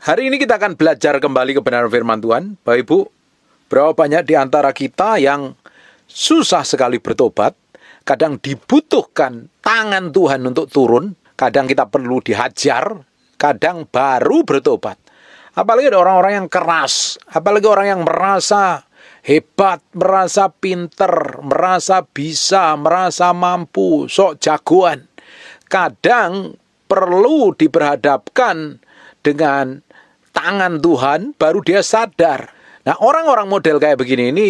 Hari ini kita akan belajar kembali kebenaran firman Tuhan. Bapak Ibu, berapa banyak di antara kita yang susah sekali bertobat, kadang dibutuhkan tangan Tuhan untuk turun, kadang kita perlu dihajar, kadang baru bertobat. Apalagi ada orang-orang yang keras, apalagi orang yang merasa hebat, merasa pinter, merasa bisa, merasa mampu, sok jagoan. Kadang perlu diperhadapkan dengan tangan Tuhan, baru dia sadar. Nah, orang-orang model kayak begini ini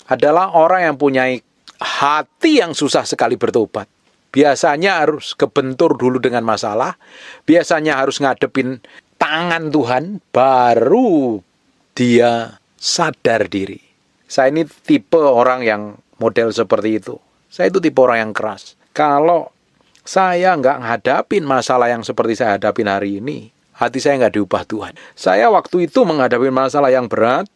adalah orang yang punya hati yang susah sekali bertobat. Biasanya harus kebentur dulu dengan masalah, biasanya harus ngadepin tangan Tuhan, baru dia sadar diri. Saya ini tipe orang yang model seperti itu. Saya itu tipe orang yang keras. Kalau saya nggak ngadapin masalah yang seperti saya hadapin hari ini, hati saya nggak diubah Tuhan. Saya waktu itu menghadapi masalah yang berat.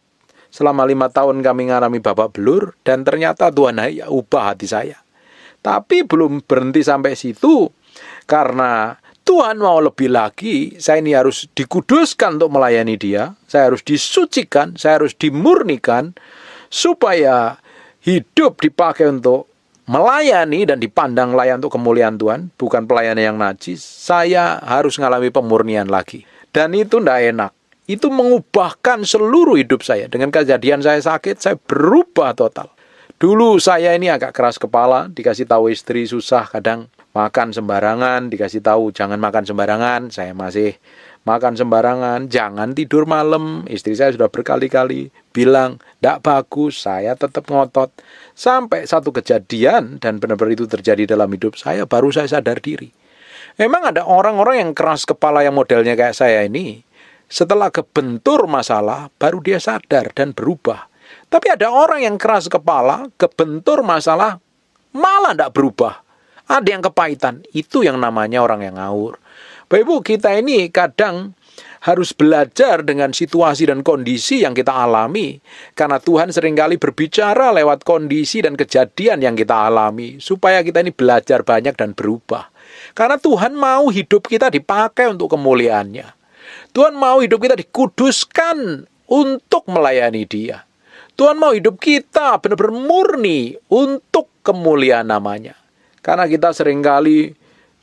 Selama 5 tahun kami ngalami babak belur. Dan ternyata Tuhan ubah hati saya. Tapi belum berhenti sampai situ. Karena Tuhan mau lebih lagi. Saya ini harus dikuduskan untuk melayani Dia. Saya harus disucikan. Saya harus dimurnikan. Supaya hidup dipakai untuk melayani dan dipandang layak untuk kemuliaan Tuhan, bukan pelayanan yang najis. Saya harus mengalami pemurnian lagi. Dan itu tidak enak. Itu mengubahkan seluruh hidup saya. Dengan kejadian saya sakit, saya berubah total. Dulu saya ini agak keras kepala, dikasih tahu istri susah, kadang makan sembarangan, dikasih tahu jangan makan sembarangan, saya masih makan sembarangan, jangan tidur malam. Istri saya sudah berkali-kali bilang, tidak bagus, saya tetap ngotot. Sampai satu kejadian, dan benar-benar itu terjadi dalam hidup saya, baru saya sadar diri. Memang ada orang-orang yang keras kepala yang modelnya kayak saya ini, setelah kebentur masalah, baru dia sadar dan berubah. Tapi ada orang yang keras kepala, kebentur masalah, malah tidak berubah. Ada yang kepahitan, itu yang namanya orang yang ngawur. Bapak Ibu, kita ini kadang harus belajar dengan situasi dan kondisi yang kita alami. Karena Tuhan seringkali berbicara lewat kondisi dan kejadian yang kita alami. Supaya kita ini belajar banyak dan berubah. Karena Tuhan mau hidup kita dipakai untuk kemuliaannya. Tuhan mau hidup kita dikuduskan untuk melayani Dia. Tuhan mau hidup kita benar-benar murni untuk kemuliaan namanya. Karena kita seringkali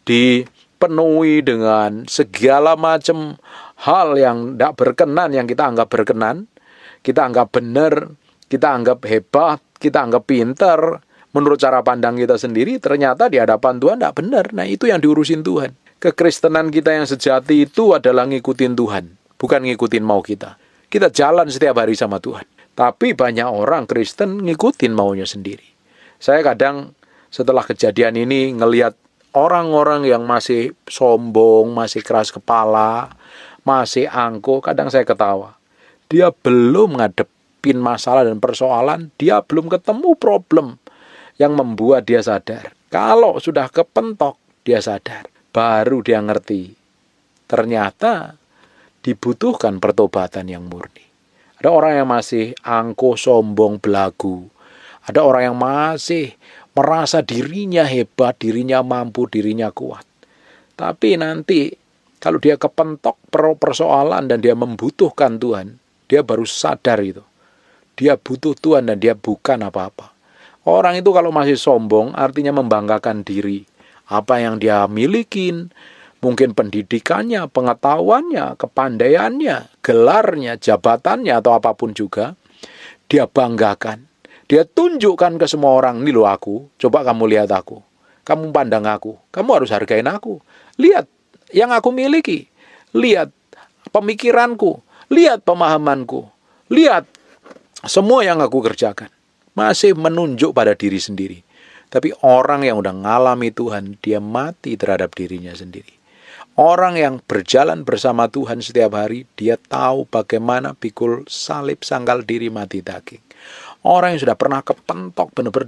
dipenuhi dengan segala macam hal yang tidak berkenan, yang kita anggap berkenan, kita anggap benar, kita anggap hebat, kita anggap pintar. Menurut cara pandang kita sendiri, ternyata di hadapan Tuhan tidak benar. Nah, itu yang diurusin Tuhan. Kekristenan kita yang sejati itu adalah ngikutin Tuhan, bukan ngikutin mau kita. Kita jalan setiap hari sama Tuhan. Tapi banyak orang Kristen ngikutin maunya sendiri. Saya kadang setelah kejadian ini ngelihat orang-orang yang masih sombong, masih keras kepala, masih angkuh, kadang saya ketawa. Dia belum ngadepin masalah dan persoalan, dia belum ketemu problem yang membuat dia sadar. Kalau sudah kepentok, dia sadar. Baru dia ngerti. Ternyata dibutuhkan pertobatan yang murni. Ada orang yang masih angkuh, sombong, belagu. Ada orang yang masih merasa dirinya hebat, dirinya mampu, dirinya kuat. Tapi nanti kalau dia kepentok persoalan dan dia membutuhkan Tuhan, dia baru sadar itu. Dia butuh Tuhan dan dia bukan apa-apa. Orang itu kalau masih sombong artinya membanggakan diri. Apa yang dia milikin, mungkin pendidikannya, pengetahuannya, kepandaiannya, gelarnya, jabatannya atau apapun juga, dia banggakan. Dia tunjukkan ke semua orang, ini loh aku, coba kamu lihat aku. Kamu pandang aku, kamu harus hargain aku. Lihat yang aku miliki, lihat pemikiranku, lihat pemahamanku, lihat semua yang aku kerjakan. Masih menunjuk pada diri sendiri. Tapi orang yang udah ngalami Tuhan, dia mati terhadap dirinya sendiri. Orang yang berjalan bersama Tuhan setiap hari, dia tahu bagaimana pikul salib sangkal diri mati daging. Orang yang sudah pernah kepentok benar-benar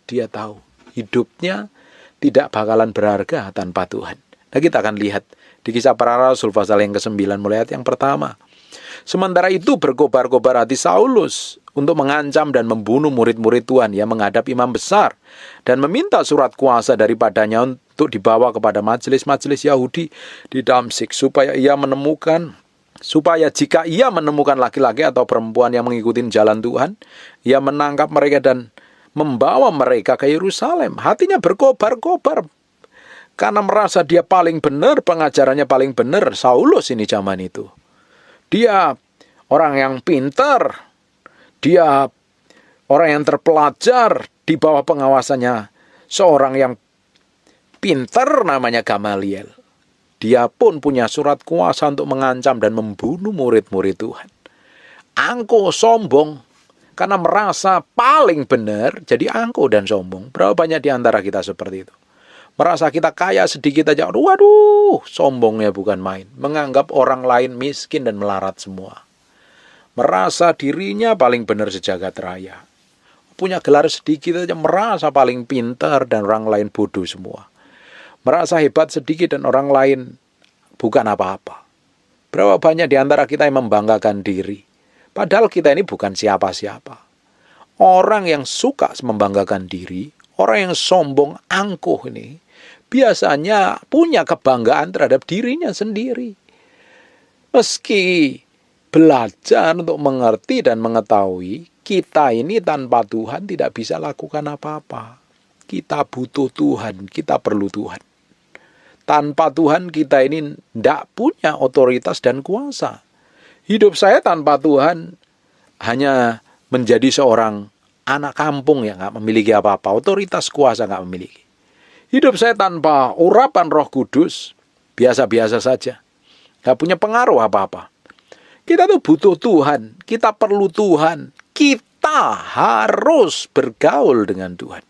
dia tahu hidupnya tidak bakalan berharga tanpa Tuhan. Nah, kita akan lihat di Kisah Para Rasul pasal yang ke-9 mulai ayat yang pertama. Sementara itu berkobar-kobar hati Saulus untuk mengancam dan membunuh murid-murid Tuhan yang menghadap imam besar dan meminta surat kuasa daripadanya untuk dibawa kepada majelis-majelis Yahudi di Damsyik supaya ia menemukan supaya jika ia menemukan laki-laki atau perempuan yang mengikuti jalan Tuhan, ia menangkap mereka dan membawa mereka ke Yerusalem. Hatinya berkobar-kobar karena merasa dia paling benar, pengajarannya paling benar. Saulus ini zaman itu. Dia orang yang pintar, dia orang yang terpelajar, di bawah pengawasannya seorang yang pintar namanya Gamaliel. Dia pun punya surat kuasa untuk mengancam dan membunuh murid-murid Tuhan. Angkuh, sombong, karena merasa paling benar, jadi angkuh dan sombong. Berapa banyak di antara kita seperti itu? Merasa kita kaya sedikit aja, waduh, sombongnya bukan main. Menganggap orang lain miskin dan melarat semua. Merasa dirinya paling benar sejagat raya. Punya gelar sedikit aja, merasa paling pintar dan orang lain bodoh semua. Merasa hebat sedikit dan orang lain bukan apa-apa. Berapa banyak di antara kita yang membanggakan diri. Padahal kita ini bukan siapa-siapa. Orang yang suka membanggakan diri, orang yang sombong, angkuh ini, biasanya punya kebanggaan terhadap dirinya sendiri. Meski belajar untuk mengerti dan mengetahui, kita ini tanpa Tuhan tidak bisa lakukan apa-apa. Kita butuh Tuhan, kita perlu Tuhan. Tanpa Tuhan kita ini tidak punya otoritas dan kuasa. Hidup saya tanpa Tuhan hanya menjadi seorang anak kampung yang nggak memiliki apa-apa. Otoritas kuasa nggak memiliki. Hidup saya tanpa urapan Roh Kudus biasa-biasa saja. Nggak punya pengaruh apa-apa. Kita tuh butuh Tuhan. Kita perlu Tuhan. Kita harus bergaul dengan Tuhan.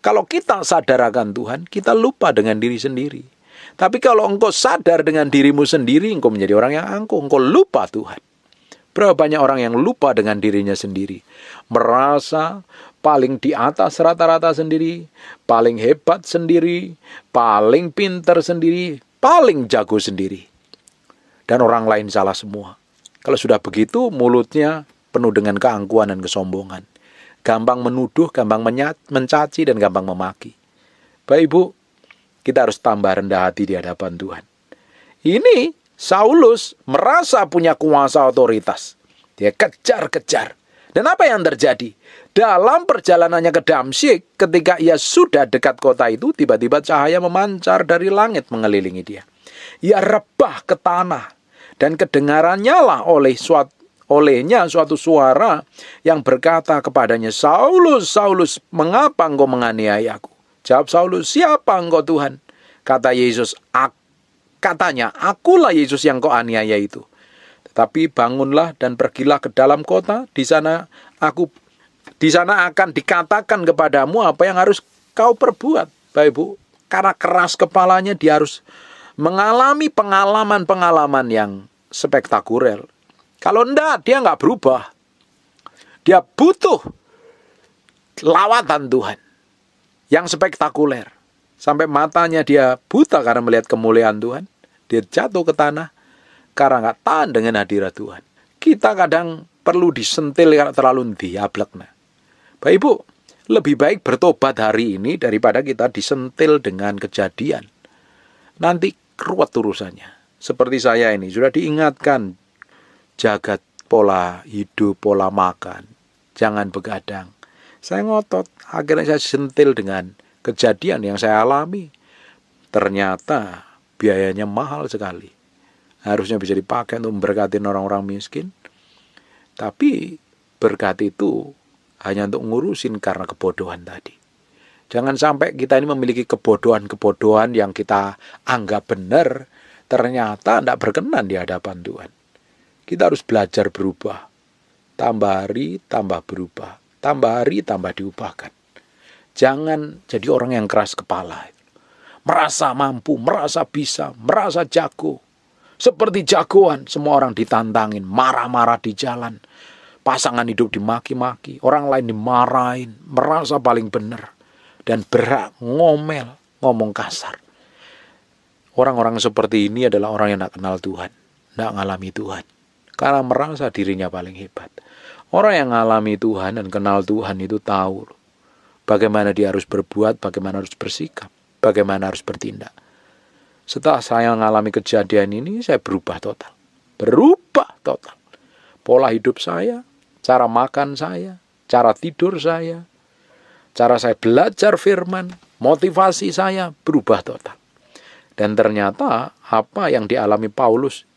Kalau kita sadar akan Tuhan, kita lupa dengan diri sendiri. Tapi kalau engkau sadar dengan dirimu sendiri, engkau menjadi orang yang angkuh, engkau lupa Tuhan. Berapa banyak orang yang lupa dengan dirinya sendiri. Merasa paling di atas rata-rata sendiri, paling hebat sendiri, paling pintar sendiri, paling jago sendiri. Dan orang lain salah semua. Kalau sudah begitu, mulutnya penuh dengan keangkuhan dan kesombongan. Gampang menuduh, gampang mencaci, dan gampang memaki. Bapak Ibu, kita harus tambah rendah hati di hadapan Tuhan. Ini Saulus merasa punya kuasa otoritas. Dia kejar-kejar. Dan apa yang terjadi? Dalam perjalanannya ke Damsyik, ketika ia sudah dekat kota itu, tiba-tiba cahaya memancar dari langit mengelilingi dia. Ia rebah ke tanah. Dan kedengarannya lah olehnya suatu suara yang berkata kepadanya, Saulus, Saulus, mengapa engkau menganiaya aku? Jawab Saulus, siapa engkau Tuhan? Kata Yesus, katanya, akulah Yesus yang kau aniaya itu. Tetapi bangunlah dan pergilah ke dalam kota, di sana akan dikatakan kepadamu apa yang harus kau perbuat. Bapak Ibu, karena keras kepalanya dia harus mengalami pengalaman-pengalaman yang spektakuler. Kalau enggak, dia enggak berubah. Dia butuh lawatan Tuhan yang spektakuler. Sampai matanya dia buta karena melihat kemuliaan Tuhan. Dia jatuh ke tanah karena enggak tahan dengan hadirat Tuhan. Kita kadang perlu disentil karena terlalu diablek. Bapak Ibu, lebih baik bertobat hari ini daripada kita disentil dengan kejadian. Nanti ruwet urusannya. Seperti saya ini, sudah diingatkan, jaga pola hidup, pola makan. Jangan begadang. Saya ngotot, akhirnya saya sentil dengan kejadian yang saya alami. Ternyata biayanya mahal sekali. Harusnya bisa dipakai untuk memberkati orang-orang miskin. Tapi berkat itu hanya untuk ngurusin karena kebodohan tadi. Jangan sampai kita ini memiliki kebodohan-kebodohan yang kita anggap benar, ternyata tidak berkenan di hadapan Tuhan. Kita harus belajar berubah. Tambah hari, tambah berubah. Tambah hari, tambah diubahkan. Jangan jadi orang yang keras kepala. Merasa mampu, merasa bisa, merasa jago. Seperti jagoan, semua orang ditantangin, marah-marah di jalan. Pasangan hidup dimaki-maki, orang lain dimarahin, merasa paling benar. Dan berak, ngomel, ngomong kasar. Orang-orang seperti ini adalah orang yang tidak kenal Tuhan. Tidak mengalami Tuhan. Karena merasa dirinya paling hebat. Orang yang mengalami Tuhan dan kenal Tuhan itu tahu bagaimana dia harus berbuat, bagaimana harus bersikap, bagaimana harus bertindak. Setelah saya mengalami kejadian ini, saya berubah total. Berubah pola hidup saya, cara makan saya, cara tidur saya, cara saya belajar firman, motivasi saya berubah total. Dan ternyata apa yang dialami Paulus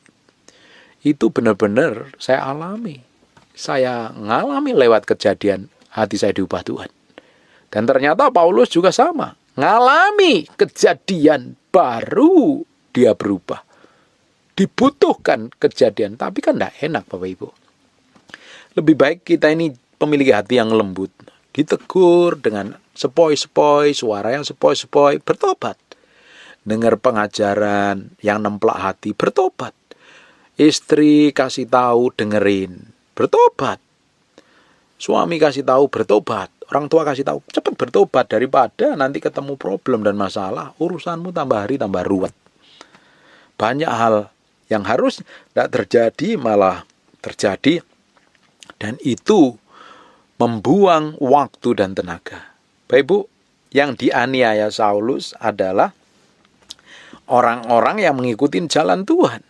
itu benar-benar saya alami. Saya ngalami lewat kejadian hati saya diubah Tuhan. Dan ternyata Paulus juga sama. Ngalami kejadian baru dia berubah. Dibutuhkan kejadian. Tapi kan tidak enak Bapak Ibu. Lebih baik kita ini memiliki hati yang lembut. Ditegur dengan sepoi-sepoi, suara yang sepoi-sepoi, bertobat. Dengar pengajaran yang nemplak hati, bertobat. Istri kasih tahu, dengerin, bertobat. Suami kasih tahu, bertobat. Orang tua kasih tahu, cepat bertobat daripada nanti ketemu problem dan masalah, urusanmu tambah hari tambah ruwet. Banyak hal yang harus tidak terjadi malah terjadi, dan itu membuang waktu dan tenaga. Bapak Ibu, yang dianiaya Saulus adalah orang-orang yang mengikuti jalan Tuhan.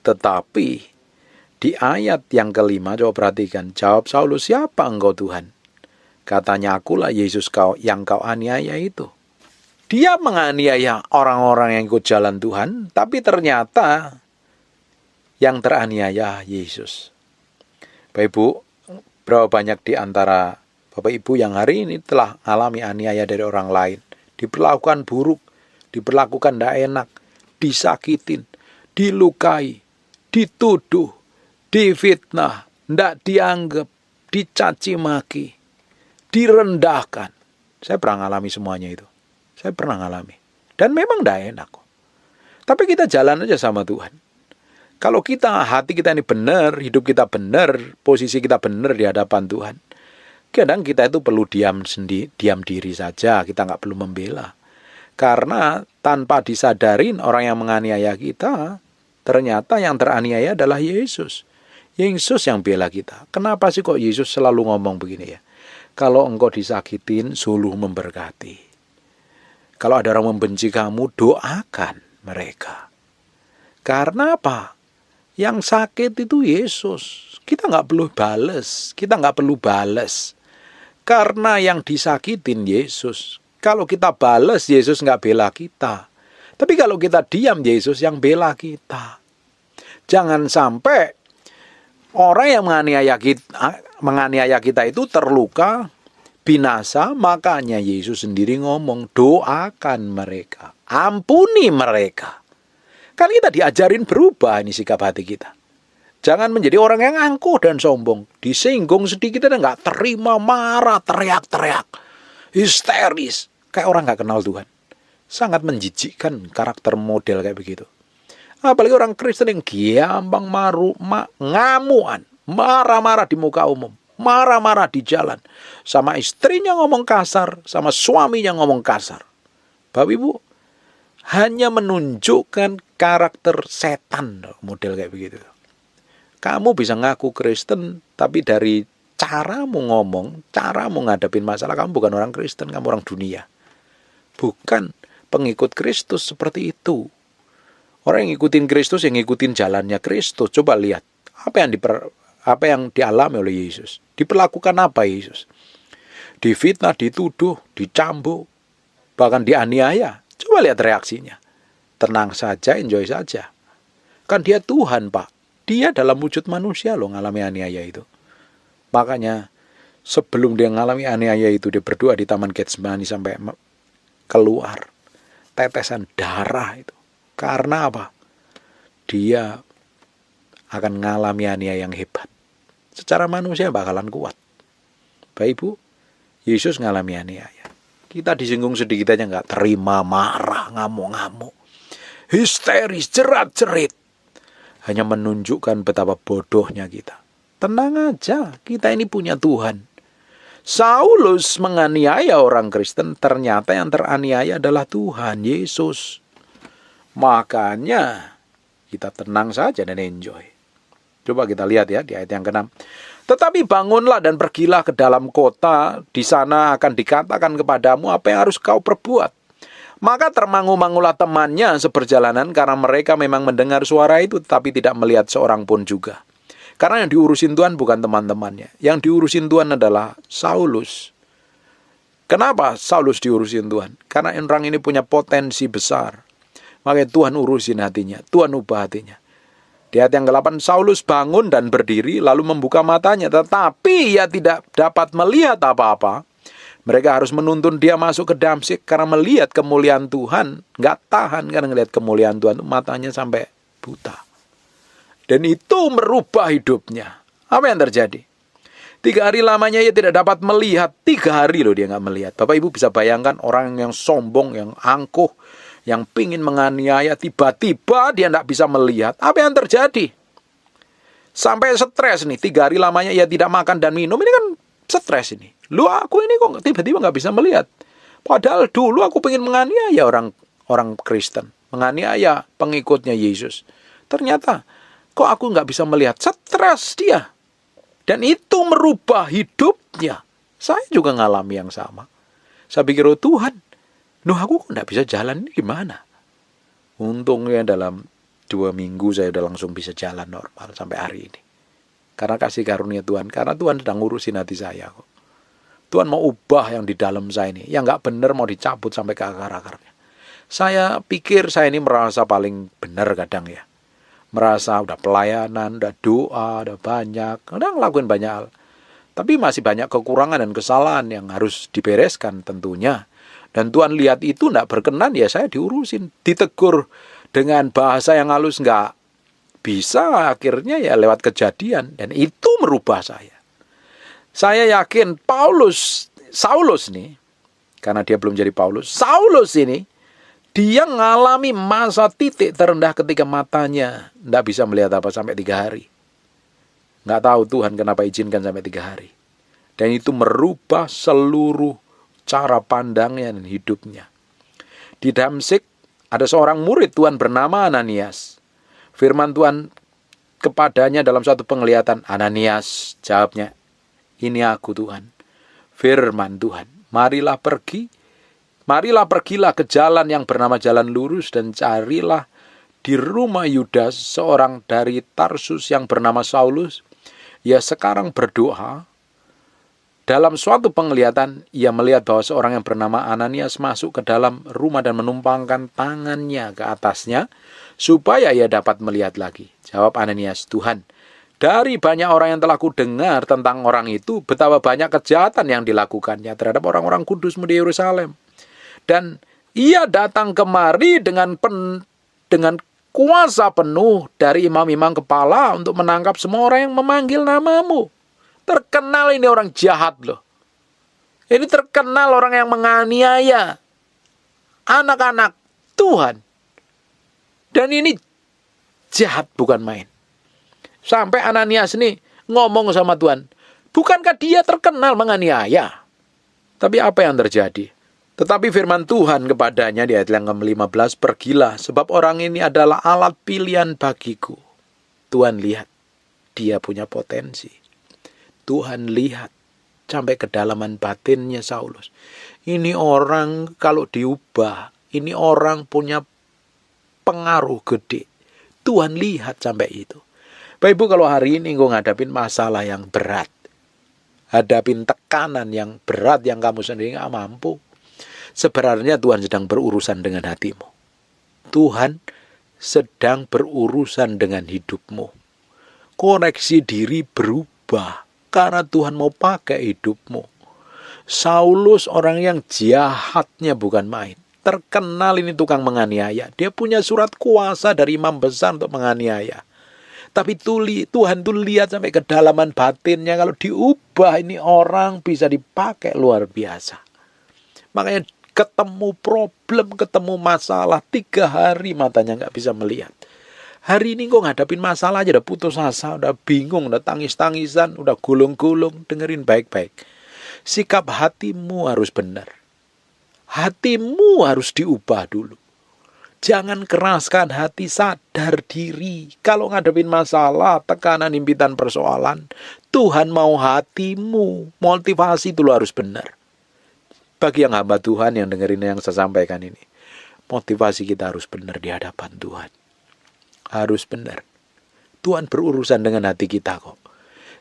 Tetapi di ayat yang kelima, coba perhatikan, jawab Saulus, siapa engkau Tuhan? Katanya, akulah Yesus yang kau aniaya itu. Dia menganiaya orang-orang yang ikut jalan Tuhan, tapi ternyata yang teraniaya Yesus. Bapak Ibu, berapa banyak di antara Bapak Ibu yang hari ini telah alami aniaya dari orang lain, diperlakukan buruk, diperlakukan tidak enak, disakitin, dilukai, dituduh, difitnah, tidak dianggap, dicaci maki, direndahkan. Saya pernah mengalami semuanya itu. Saya pernah mengalami. Dan memang tidak enak kok. Tapi kita jalan aja sama Tuhan. Kalau hati kita ini benar, hidup kita benar, posisi kita benar di hadapan Tuhan, kadang kita itu perlu diam diri saja, kita nggak perlu membela. Karena tanpa disadarin orang yang menganiaya kita, ternyata yang teraniaya adalah Yesus. Yesus yang bela kita. Kenapa sih kok Yesus selalu ngomong begini ya? Kalau engkau disakitin, suluh memberkati. Kalau ada orang membenci kamu, doakan mereka. Karena apa? Yang sakit itu Yesus. Kita nggak perlu balas. Kita nggak perlu balas. Karena yang disakitin Yesus. Kalau kita balas, Yesus nggak bela kita. Tapi kalau kita diam, Yesus yang bela kita. Jangan sampai orang yang menganiaya kita itu terluka, binasa. Makanya Yesus sendiri ngomong, doakan mereka, ampuni mereka. Kan kita diajarin berubah ini sikap hati kita. Jangan menjadi orang yang angkuh dan sombong. Disinggung sedikit dan nggak terima, marah, teriak-teriak, histeris, kayak orang nggak kenal Tuhan. Sangat menjijikkan karakter model kayak begitu. Apalagi orang Kristen yang gampang ngamuan, marah-marah di muka umum, marah-marah di jalan, sama istrinya ngomong kasar, sama suaminya ngomong kasar. Bapak Ibu, hanya menunjukkan karakter setan model kayak begitu. Kamu bisa ngaku Kristen, tapi dari caramu ngomong, caramu ngadepin masalah, kamu bukan orang Kristen, kamu orang dunia. Bukan pengikut Kristus seperti itu. Orang yang ngikutin Kristus, yang ngikutin jalannya Kristus. Coba lihat, apa yang dialami oleh Yesus. Diperlakukan apa Yesus? Difitnah, dituduh, dicambuk, bahkan dianiaya. Coba lihat reaksinya. Tenang saja, enjoy saja. Kan dia Tuhan, Pak. Dia dalam wujud manusia loh ngalami aniaya itu. Makanya sebelum dia ngalami aniaya itu, dia berdoa di Taman Getsemani sampai keluar tetesan darah itu. Karena apa? Dia akan ngalami aniaya yang hebat. Secara manusia bakalan kuat. Bapak Ibu, Yesus ngalami aniaya. Kita disinggung sedikit aja nggak terima, marah, ngamuk-ngamuk, histeris, jerat-jerit. Hanya menunjukkan betapa bodohnya kita. Tenang aja, kita ini punya Tuhan. Saulus menganiaya orang Kristen, ternyata yang teraniaya adalah Tuhan Yesus. Makanya kita tenang saja dan enjoy. Coba kita lihat ya di ayat yang ke-6. Tetapi bangunlah dan pergilah ke dalam kota, di sana akan dikatakan kepadamu apa yang harus kau perbuat. Maka termangu-mangulah temannya seperjalanan karena mereka memang mendengar suara itu tetapi tidak melihat seorang pun juga. Karena yang diurusin Tuhan bukan teman-temannya. Yang diurusin Tuhan adalah Saulus. Kenapa Saulus diurusin Tuhan? Karena orang ini punya potensi besar. Makanya Tuhan urusin hatinya. Tuhan ubah hatinya. Di ayat yang ke-8, Saulus bangun dan berdiri lalu membuka matanya. Tetapi ia tidak dapat melihat apa-apa. Mereka harus menuntun dia masuk ke Damsyik karena melihat kemuliaan Tuhan. Nggak tahan karena melihat kemuliaan Tuhan. Matanya sampai buta. Dan itu merubah hidupnya. Apa yang terjadi? 3 hari lamanya ia tidak dapat melihat. 3 hari loh dia nggak melihat. Bapak Ibu bisa bayangkan orang yang sombong, yang angkuh, yang pingin menganiaya, tiba-tiba dia nggak bisa melihat. Apa yang terjadi? Sampai stres nih. 3 hari lamanya ia tidak makan dan minum. Ini kan stres ini. Lu aku ini kok tiba-tiba nggak bisa melihat. Padahal dulu aku pengen menganiaya orang Kristen. Menganiaya pengikutnya Yesus. Ternyata kok aku nggak bisa melihat. Stres dia. Dan itu merubah hidupnya. Saya juga ngalami yang sama. Saya pikir, oh Tuhan, aku kok nggak bisa jalan ini gimana? Untungnya dalam 2 minggu saya udah langsung bisa jalan normal sampai hari ini. Karena kasih karunia Tuhan. Karena Tuhan sedang ngurusin hati saya kok. Tuhan mau ubah yang di dalam saya ini. Yang nggak benar mau dicabut sampai ke akar-akarnya. Saya pikir saya ini merasa paling benar kadang ya. Merasa udah pelayanan, udah doa, udah banyak. Udah ngelakuin banyak hal. Tapi masih banyak kekurangan dan kesalahan yang harus dibereskan tentunya. Dan Tuhan lihat itu nggak berkenan, ya saya diurusin. Ditegur dengan bahasa yang halus nggak bisa, akhirnya ya lewat kejadian. Dan itu merubah saya. Saya yakin Saulus nih, karena dia belum jadi Paulus, Saulus ini, dia ngalami masa titik terendah ketika matanya nggak bisa melihat apa sampai 3 hari. Nggak tahu Tuhan kenapa izinkan sampai 3 hari. Dan itu merubah seluruh cara pandangnya dan hidupnya. Di Damsyik ada seorang murid Tuhan bernama Ananias. Firman Tuhan kepadanya dalam suatu penglihatan. Ananias, jawabnya, ini aku Tuhan. Firman Tuhan, marilah pergilah ke jalan yang bernama jalan lurus dan carilah di rumah Yudas seorang dari Tarsus yang bernama Saulus. Ia sekarang berdoa. Dalam suatu penglihatan, ia melihat bahwa seorang yang bernama Ananias masuk ke dalam rumah dan menumpangkan tangannya ke atasnya, supaya ia dapat melihat lagi. Jawab Ananias, Tuhan, dari banyak orang yang telah kudengar tentang orang itu, betapa banyak kejahatan yang dilakukannya terhadap orang-orang kudusmu di Yerusalem. Dan ia datang kemari dengan kuasa penuh dari imam-imam kepala untuk menangkap semua orang yang memanggil namamu. Terkenal ini orang jahat loh. Ini terkenal orang yang menganiaya anak-anak Tuhan. Dan ini jahat bukan main. Sampai Ananias ini ngomong sama Tuhan, bukankah dia terkenal menganiaya? Tapi apa yang terjadi? Tetapi firman Tuhan kepadanya di ayat yang ke-15, pergilah, sebab orang ini adalah alat pilihan bagiku. Tuhan lihat, dia punya potensi. Tuhan lihat sampai kedalaman batinnya Saulus. Ini orang kalau diubah, ini orang punya pengaruh gede. Tuhan lihat sampai itu. Bapak Ibu, kalau hari ini engkau ngadapin masalah yang berat, hadapin tekanan yang berat yang kamu sendiri nggak mampu, sebenarnya Tuhan sedang berurusan dengan hatimu. Tuhan sedang berurusan dengan hidupmu. Koreksi diri berubah karena Tuhan mau pakai hidupmu. Saulus orang yang jahatnya bukan main. Terkenal ini tukang menganiaya. Dia punya surat kuasa dari imam besar untuk menganiaya. Tapi Tuhan tuh lihat sampai kedalaman batinnya. Kalau diubah ini orang bisa dipakai luar biasa. Makanya ketemu problem, ketemu masalah, 3 hari matanya nggak bisa melihat. Hari ini kok ngadapin masalah aja udah putus asa, udah bingung, udah tangis-tangisan, udah gulung-gulung. Dengerin baik-baik. Sikap hatimu harus benar. Hatimu harus diubah dulu. Jangan keraskan hati, sadar diri. Kalau ngadepin masalah, tekanan, impitan, persoalan, Tuhan mau hatimu. Motivasi dulu harus benar. Bagi yang hamba Tuhan yang dengerin yang saya sampaikan ini, motivasi kita harus benar di hadapan Tuhan. Harus benar. Tuhan berurusan dengan hati kita kok.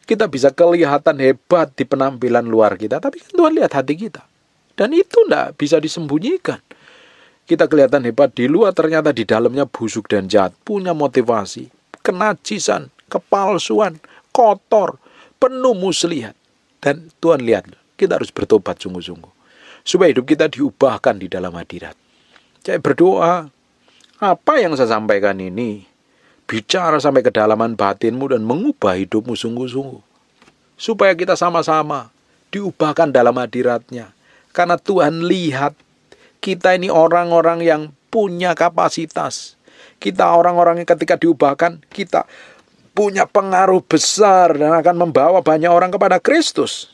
Kita bisa kelihatan hebat di penampilan luar kita, tapi kan Tuhan lihat hati kita. Dan itu tidak bisa disembunyikan. Kita kelihatan hebat di luar, ternyata di dalamnya busuk dan jahat. Punya motivasi, kenajisan, kepalsuan, kotor, penuh muslihat. Dan Tuhan lihat, kita harus bertobat sungguh-sungguh. Supaya hidup kita diubahkan di dalam hadirat. Saya berdoa, apa yang saya sampaikan ini bicara sampai kedalaman batinmu dan mengubah hidupmu sungguh-sungguh. Supaya kita sama-sama diubahkan dalam hadiratnya. Karena Tuhan lihat kita ini orang-orang yang punya kapasitas. Kita orang-orang yang ketika diubahkan, kita punya pengaruh besar dan akan membawa banyak orang kepada Kristus.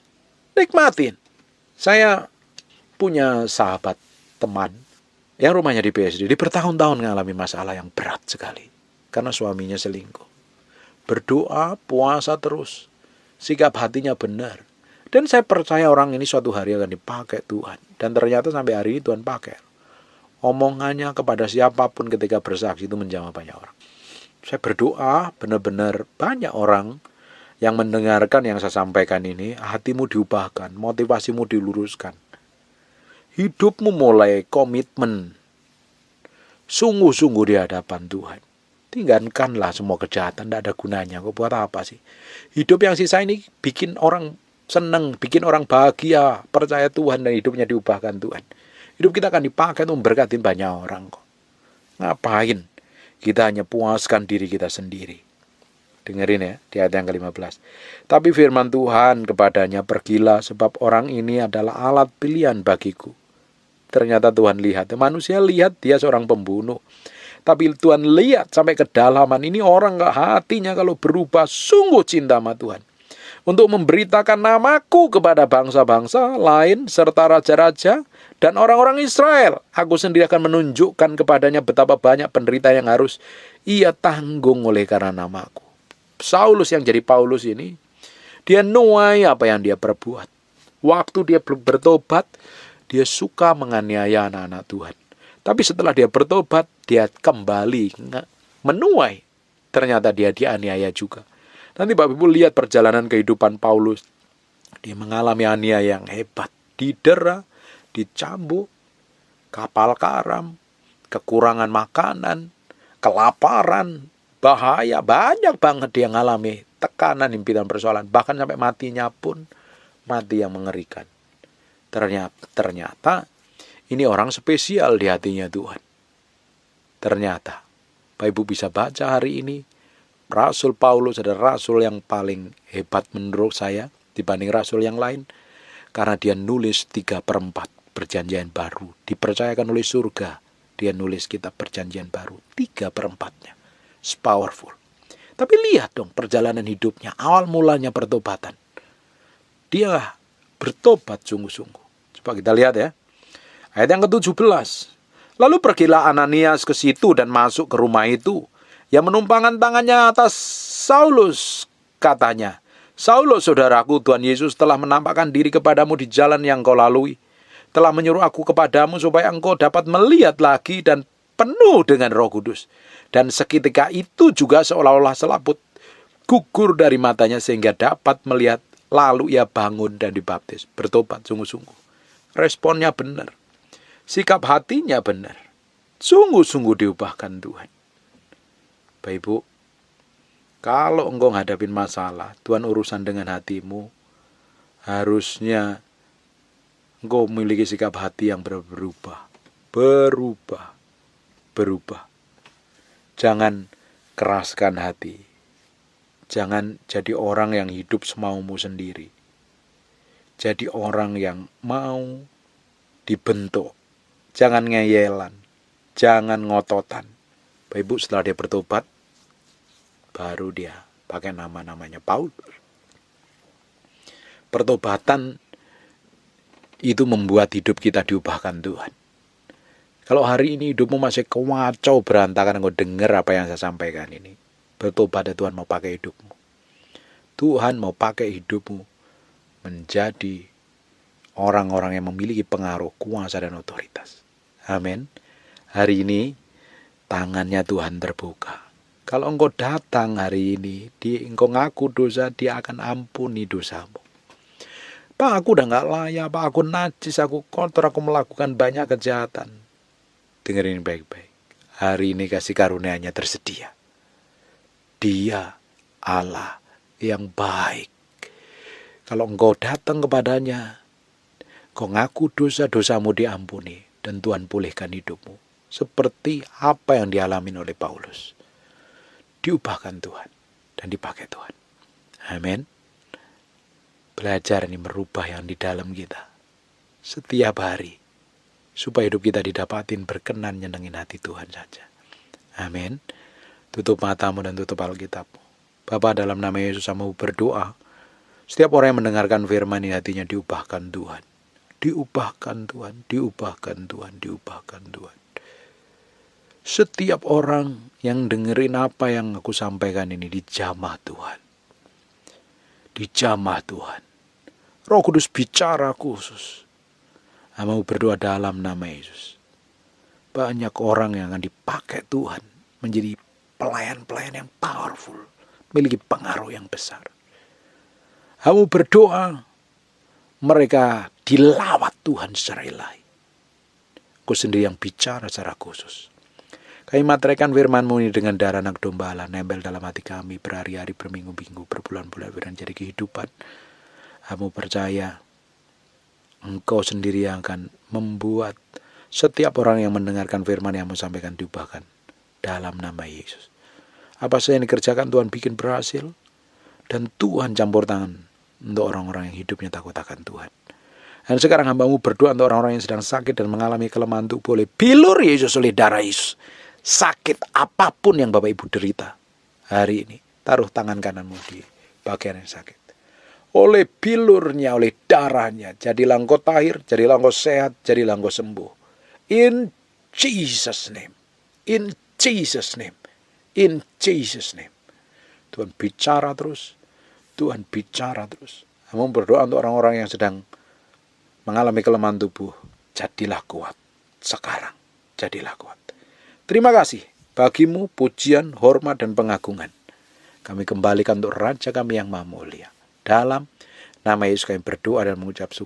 Nikmatin. Saya punya sahabat, teman, yang rumahnya di BSD. Dia bertahun-tahun mengalami masalah yang berat sekali. Karena suaminya selingkuh. Berdoa, puasa terus. Sikap hatinya benar. Dan saya percaya orang ini suatu hari akan dipakai Tuhan. Dan ternyata sampai hari ini Tuhan pakai. Omongannya kepada siapapun ketika bersaksi itu menjamah banyak orang. Saya berdoa benar-benar banyak orang yang mendengarkan yang saya sampaikan ini. Hatimu diubahkan, motivasimu diluruskan. Hidupmu mulai komitmen. Sungguh-sungguh di hadapan Tuhan. Tinggalkanlah semua kejahatan, tidak ada gunanya. Kok buat apa sih? Hidup yang sisa ini bikin orang senang, bikin orang bahagia, percaya Tuhan dan hidupnya diubahkan Tuhan. Hidup kita akan dipakai untuk memberkati banyak orang kok. Ngapain? Kita hanya puaskan diri kita sendiri. Dengerin ya, di ayat yang ke-15. Tapi firman Tuhan kepadanya, pergilah sebab orang ini adalah alat pilihan bagiku. Ternyata Tuhan lihat, manusia lihat dia seorang pembunuh. Tapi Tuhan lihat sampai kedalaman, ini orang hatinya kalau berubah sungguh cinta sama Tuhan. Untuk memberitakan namaku kepada bangsa-bangsa lain serta raja-raja dan orang-orang Israel. Aku sendiri akan menunjukkan kepadanya betapa banyak penderita yang harus ia tanggung oleh karena namaku. Saulus yang jadi Paulus ini, dia nuai apa yang dia perbuat. Waktu dia bertobat, dia suka menganiaya anak-anak Tuhan. Tapi setelah dia bertobat, dia kembali menuai. Ternyata dia dianiaya juga. Nanti Bapak Ibu lihat perjalanan kehidupan Paulus. Dia mengalami aniaya yang hebat. Didera, dicambuk, kapal karam, kekurangan makanan, kelaparan, bahaya. Banyak banget dia mengalami tekanan, impian, persoalan. Bahkan sampai matinya pun mati yang mengerikan. Ternyata ini orang spesial di hatinya Tuhan. Ternyata Bapak Ibu bisa baca hari ini, Rasul Paulus adalah rasul yang paling hebat menurut saya dibanding rasul yang lain. Karena dia nulis 3/4 perjanjian baru. Dipercayakan oleh surga. Dia nulis kitab perjanjian baru. 3/4-nya. It's powerful. Tapi lihat dong perjalanan hidupnya. Awal mulanya pertobatan. Dia bertobat sungguh-sungguh. Coba kita lihat ya. Ayat yang ke-17. Lalu pergilah Ananias ke situ dan masuk ke rumah itu. Yang menumpangkan tangannya atas Saulus, katanya, Saulus saudaraku, Tuhan Yesus telah menampakkan diri kepadamu di jalan yang kau lalui. Telah menyuruh aku kepadamu supaya engkau dapat melihat lagi dan penuh dengan Roh Kudus. Dan seketika itu juga seolah-olah selaput gugur dari matanya sehingga dapat melihat. Lalu ia bangun dan dibaptis. Bertobat sungguh-sungguh. Responnya benar. Sikap hatinya benar. Sungguh-sungguh diubahkan Tuhan. Bapak Ibu, kalau engkau ngadapin masalah, Tuhan urusan dengan hatimu, harusnya engkau memiliki sikap hati yang berubah. Berubah. Jangan keraskan hati. Jangan jadi orang yang hidup semaumu sendiri. Jadi orang yang mau dibentuk. Jangan ngeyelan. Jangan ngototan. Bapak Ibu, setelah dia bertobat, baru dia pakai namanya Paulus. Pertobatan itu membuat hidup kita diubahkan Tuhan. Kalau hari ini hidupmu masih kacau berantakan, engkau dengar apa yang saya sampaikan ini. Bertobat, Tuhan mau pakai hidupmu. Tuhan mau pakai hidupmu menjadi orang-orang yang memiliki pengaruh, kuasa, dan otoritas. Amin. Hari ini tangannya Tuhan terbuka. Kalau engkau datang hari ini, engkau ngaku dosa, dia akan ampuni dosamu. Pak, aku udah gak layak, Pak, aku najis, aku kotor, aku melakukan banyak kejahatan. Dengerin baik-baik. Hari ini kasih karunia-Nya tersedia. Dia Allah yang baik. Kalau engkau datang kepadanya, engkau ngaku dosa-dosamu diampuni, dan Tuhan pulihkan hidupmu. Seperti apa yang dialami oleh Paulus. Diubahkan Tuhan dan dipakai Tuhan. Amin. Belajar ini merubah yang di dalam kita setiap hari, supaya hidup kita didapatin berkenan nyenengin hati Tuhan saja. Amin. Tutup matamu dan tutup Alkitabmu. Bapa, dalam nama Yesus mau berdoa, setiap orang yang mendengarkan firman ini hatinya diubahkan Tuhan. Diubahkan Tuhan, diubahkan Tuhan, diubahkan Tuhan. Setiap orang yang dengerin apa yang aku sampaikan ini dijamah Tuhan. Dijamah Tuhan. Roh Kudus bicara khusus. Mau berdoa dalam nama Yesus. Banyak orang yang akan dipakai Tuhan menjadi pelayan-pelayan yang powerful. Memiliki pengaruh yang besar. Mau berdoa, mereka dilawat Tuhan secara ilahi. Aku sendiri yang bicara secara khusus. Kami materaikan firman-Mu ini dengan darah anak domba Allah, nempel dalam hati kami berhari-hari, berminggu-minggu, berbulan-bulan, dan jadi kehidupan. Kamu percaya, Engkau sendiri yang akan membuat setiap orang yang mendengarkan firman yang mau sampaikan diubahkan dalam nama Yesus. Apa saja yang dikerjakan Tuhan bikin berhasil, dan Tuhan campur tangan untuk orang-orang yang hidupnya takut akan Tuhan. Dan sekarang hamba-Mu berdoa untuk orang-orang yang sedang sakit dan mengalami kelemahan tubuh, oleh bilur Yesus, oleh darah Yesus. Sakit apapun yang Bapak Ibu derita hari ini, taruh tangan kananmu di bagian yang sakit. Oleh bilurnya, oleh darahnya, jadilah engkau tahir, jadilah engkau sehat, jadilah engkau sembuh. In Jesus' name. In Jesus' name. In Jesus' name. Tuhan bicara terus. Tuhan bicara terus. Kamu berdoa untuk orang-orang yang sedang mengalami kelemahan tubuh. Jadilah kuat. Sekarang. Jadilah kuat. Terima kasih. Bagimu pujian, hormat, dan pengagungan. Kami kembalikan untuk Raja kami yang Maha Mulia. Dalam nama Yesus kami berdoa dan mengucap syukur.